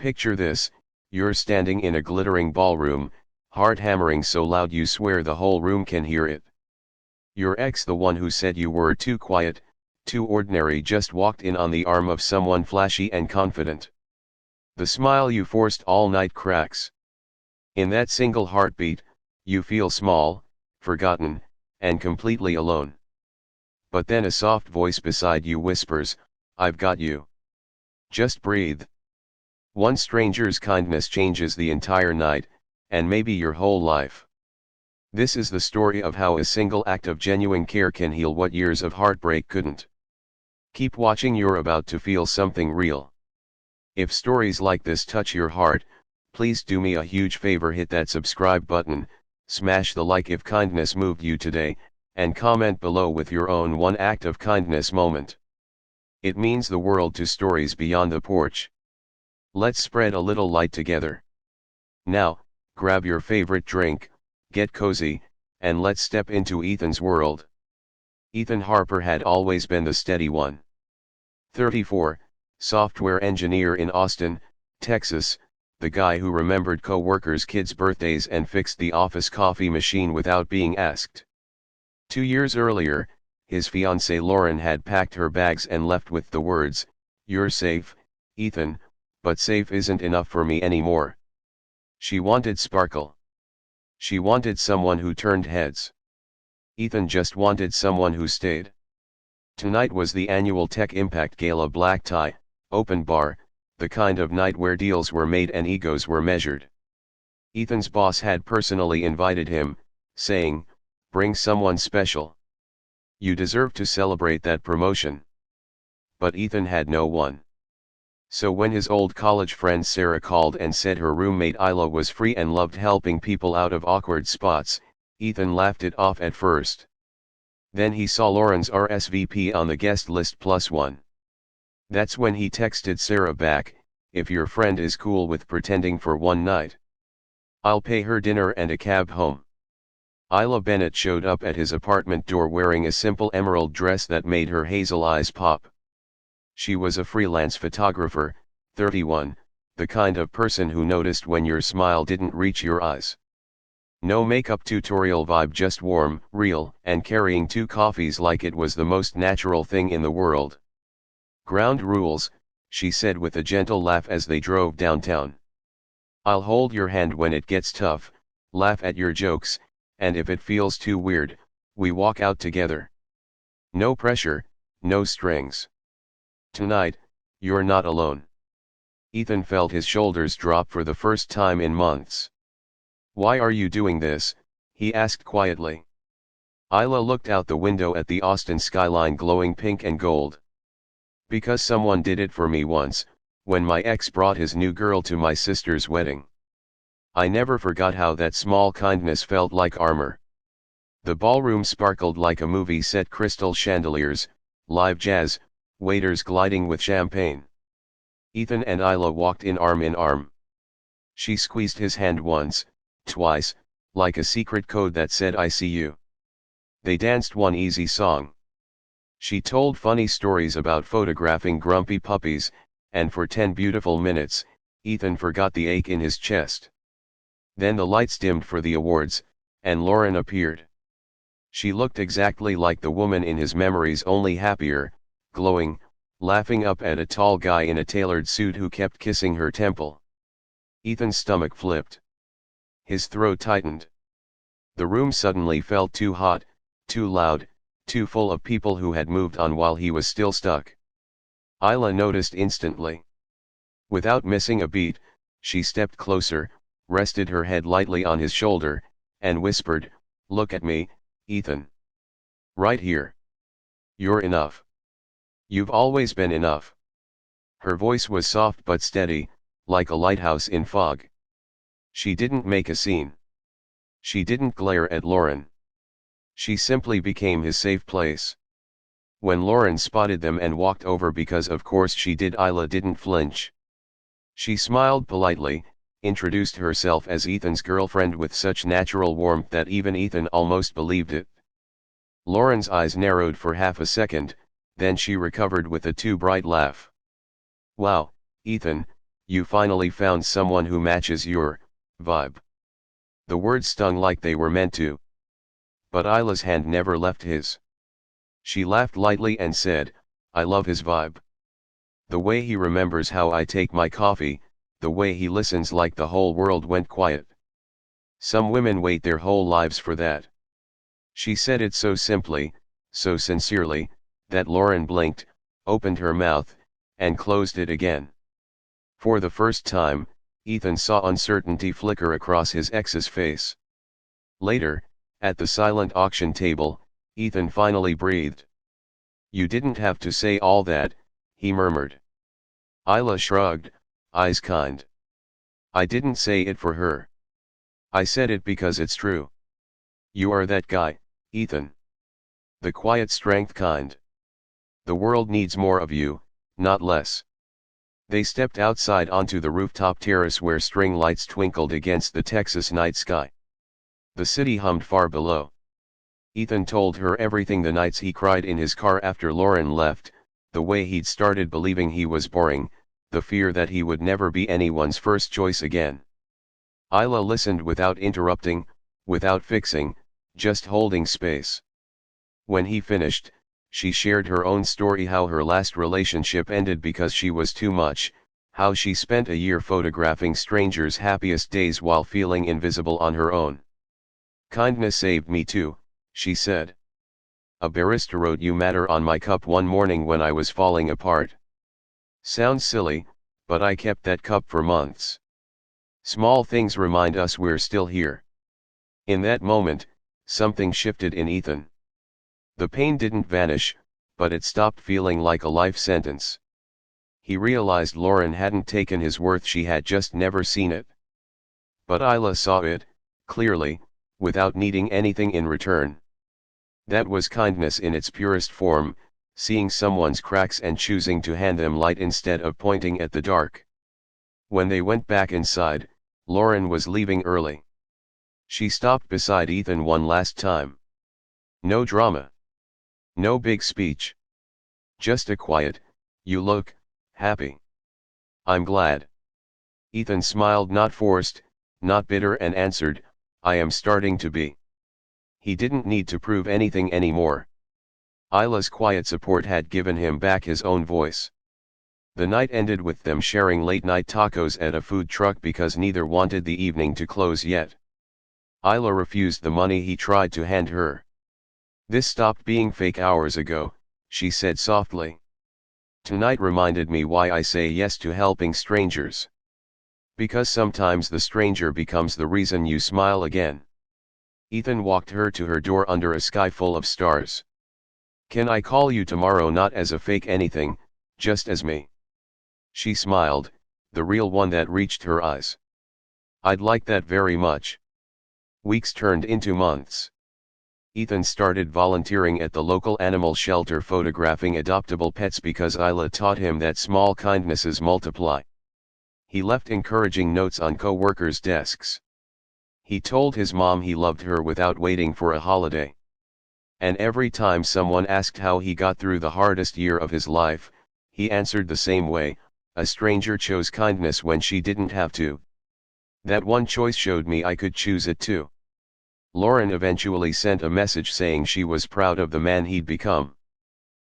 Picture this, you're standing in a glittering ballroom, heart hammering so loud you swear the whole room can hear it. Your ex, the one who said you were too quiet, too ordinary, just walked in on the arm of someone flashy and confident. The smile you forced all night cracks. In that single heartbeat, you feel small, forgotten, and completely alone. But then a soft voice beside you whispers, "I've got you. Just breathe." One stranger's kindness changes the entire night, and maybe your whole life. This is the story of how a single act of genuine care can heal what years of heartbreak couldn't. Keep watching, you're about to feel something real. If stories like this touch your heart, please do me a huge favor, hit that subscribe button, smash the like if kindness moved you today, and comment below with your own one act of kindness moment. It means the world to Stories Beyond the Porch. Let's spread a little light together. Now, grab your favorite drink, get cozy, and let's step into Ethan's world. Ethan Harper had always been the steady one. 34, software engineer in Austin, Texas, the guy who remembered co-workers' kids' birthdays and fixed the office coffee machine without being asked. 2 years earlier, his fiancée Lauren had packed her bags and left with the words, "You're safe, Ethan, but safe isn't enough for me anymore." She wanted sparkle. She wanted someone who turned heads. Ethan just wanted someone who stayed. Tonight was the annual Tech Impact Gala, black tie, open bar, the kind of night where deals were made and egos were measured. Ethan's boss had personally invited him, saying, "Bring someone special. You deserve to celebrate that promotion." But Ethan had no one. So when his old college friend Sarah called and said her roommate Isla was free and loved helping people out of awkward spots, Ethan laughed it off at first. Then he saw Lauren's RSVP on the guest list +1. That's when he texted Sarah back, "If your friend is cool with pretending for one night, I'll pay her dinner and a cab home." Isla Bennett showed up at his apartment door wearing a simple emerald dress that made her hazel eyes pop. She was a freelance photographer, 31, the kind of person who noticed when your smile didn't reach your eyes. No makeup tutorial vibe, just warm, real, and carrying 2 coffees like it was the most natural thing in the world. "Ground rules," she said with a gentle laugh as they drove downtown. "I'll hold your hand when it gets tough, laugh at your jokes, and if it feels too weird, we walk out together. No pressure, no strings. Tonight, you're not alone." Ethan felt his shoulders drop for the first time in months. "Why are you doing this?" he asked quietly. Isla looked out the window at the Austin skyline glowing pink and gold. "Because someone did it for me once, when my ex brought his new girl to my sister's wedding. I never forgot how that small kindness felt like armor." The ballroom sparkled like a movie set, crystal chandeliers, live jazz, waiters gliding with champagne. Ethan and Isla walked in arm. She squeezed his hand once, twice, like a secret code that said, "I see you." They danced one easy song. She told funny stories about photographing grumpy puppies, and for 10 beautiful minutes, Ethan forgot the ache in his chest. Then the lights dimmed for the awards, and Lauren appeared. She looked exactly like the woman in his memories, only happier, glowing, laughing up at a tall guy in a tailored suit who kept kissing her temple. Ethan's stomach flipped. His throat tightened. The room suddenly felt too hot, too loud, too full of people who had moved on while he was still stuck. Isla noticed instantly. Without missing a beat, she stepped closer, rested her head lightly on his shoulder, and whispered, "Look at me, Ethan. Right here. You're enough. You've always been enough." Her voice was soft but steady, like a lighthouse in fog. She didn't make a scene. She didn't glare at Lauren. She simply became his safe place. When Lauren spotted them and walked over, because of course she did, Isla didn't flinch. She smiled politely, introduced herself as Ethan's girlfriend with such natural warmth that even Ethan almost believed it. Lauren's eyes narrowed for half a second, then she recovered with a too bright laugh. "Wow, Ethan, You finally found someone who matches your vibe. The words stung like they were meant to. But Isla's hand never left his. She laughed lightly and said, I love his vibe. The way he remembers how I take my coffee, the way he listens like the whole world went quiet. Some women wait their whole lives for that. She said it so simply, so sincerely, that Lauren blinked, opened her mouth, and closed it again. For the first time, Ethan saw uncertainty flicker across his ex's face. Later, at the silent auction table, Ethan finally breathed. You didn't have to say all that, he murmured. Isla shrugged, eyes kind. I didn't say it for her. I said it because it's true. You are that guy, Ethan. The quiet strength kind. The world needs more of you, not less. They stepped outside onto the rooftop terrace where string lights twinkled against the Texas night sky. The city hummed far below. Ethan told her everything, the nights he cried in his car after Lauren left, the way he'd started believing he was boring, the fear that he would never be anyone's first choice again. Isla listened without interrupting, without fixing, just holding space. When he finished, she shared her own story, how her last relationship ended because she was too much, how she spent a year photographing strangers' happiest days while feeling invisible on her own. Kindness saved me too, she said. A barista wrote "You matter" on my cup one morning when I was falling apart. Sounds silly, but I kept that cup for months. Small things remind us we're still here. In that moment, something shifted in Ethan. The pain didn't vanish, but it stopped feeling like a life sentence. He realized Lauren hadn't taken his worth, she had just never seen it. But Isla saw it, clearly, without needing anything in return. That was kindness in its purest form, seeing someone's cracks and choosing to hand them light instead of pointing at the dark. When they went back inside, Lauren was leaving early. She stopped beside Ethan one last time. No drama. No big speech. Just a quiet, "You look happy." "I'm glad." Ethan smiled, not forced, not bitter, and answered, "I am starting to be." He didn't need to prove anything anymore. Isla's quiet support had given him back his own voice. The night ended with them sharing late-night tacos at a food truck because neither wanted the evening to close yet. Isla refused the money he tried to hand her. "This stopped being fake hours ago," she said softly. "Tonight reminded me why I say yes to helping strangers. Because sometimes the stranger becomes the reason you smile again." Ethan walked her to her door under a sky full of stars. "Can I call you tomorrow, not as a fake anything, just as me?" She smiled, the real one that reached her eyes. "I'd like that very much." Weeks turned into months. Ethan started volunteering at the local animal shelter, photographing adoptable pets because Isla taught him that small kindnesses multiply. He left encouraging notes on co-workers' desks. He told his mom he loved her without waiting for a holiday. And every time someone asked how he got through the hardest year of his life, he answered the same way: a stranger chose kindness when she didn't have to. That one choice showed me I could choose it too. Lauren eventually sent a message saying she was proud of the man he'd become.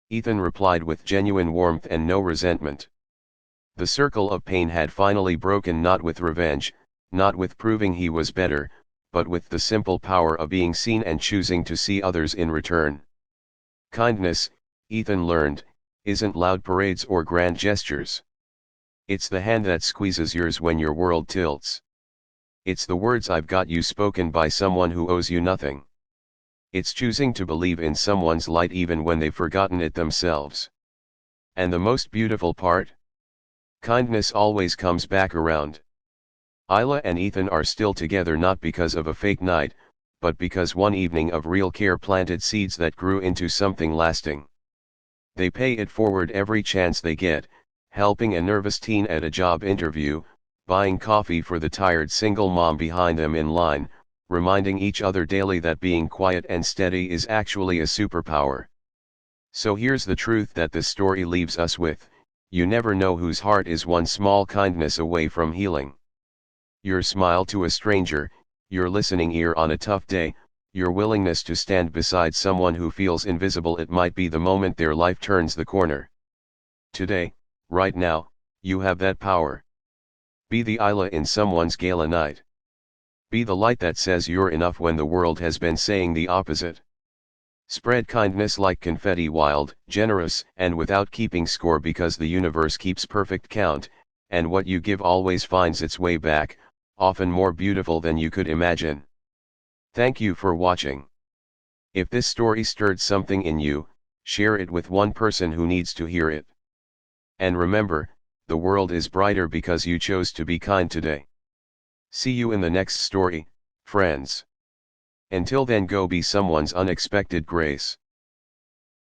Ethan replied with genuine warmth and no resentment. The circle of pain had finally broken, not with revenge, not with proving he was better, but with the simple power of being seen and choosing to see others in return. Kindness, Ethan learned, isn't loud parades or grand gestures. It's the hand that squeezes yours when your world tilts. It's the words "I've got you" spoken by someone who owes you nothing. It's choosing to believe in someone's light even when they've forgotten it themselves. And the most beautiful part? Kindness always comes back around. Isla and Ethan are still together not because of a fake night, but because one evening of real care planted seeds that grew into something lasting. They pay it forward every chance they get, helping a nervous teen at a job interview, buying coffee for the tired single mom behind them in line, reminding each other daily that being quiet and steady is actually a superpower. So here's the truth that this story leaves us with: You never know whose heart is one small kindness away from healing. Your smile to a stranger, your listening ear on a tough day, your willingness to stand beside someone who feels invisible, it might be the moment their life turns the corner. Today, right now, you have that power. Be the Isla in someone's gala night. Be the light that says you're enough when the world has been saying the opposite. Spread kindness like confetti, wild, generous, and without keeping score, because the universe keeps perfect count, and what you give always finds its way back, often more beautiful than you could imagine. Thank you for watching. If this story stirred something in you, share it with one person who needs to hear it. And remember, the world is brighter because you chose to be kind today. See you in the next story, friends. Until then, go be someone's unexpected grace.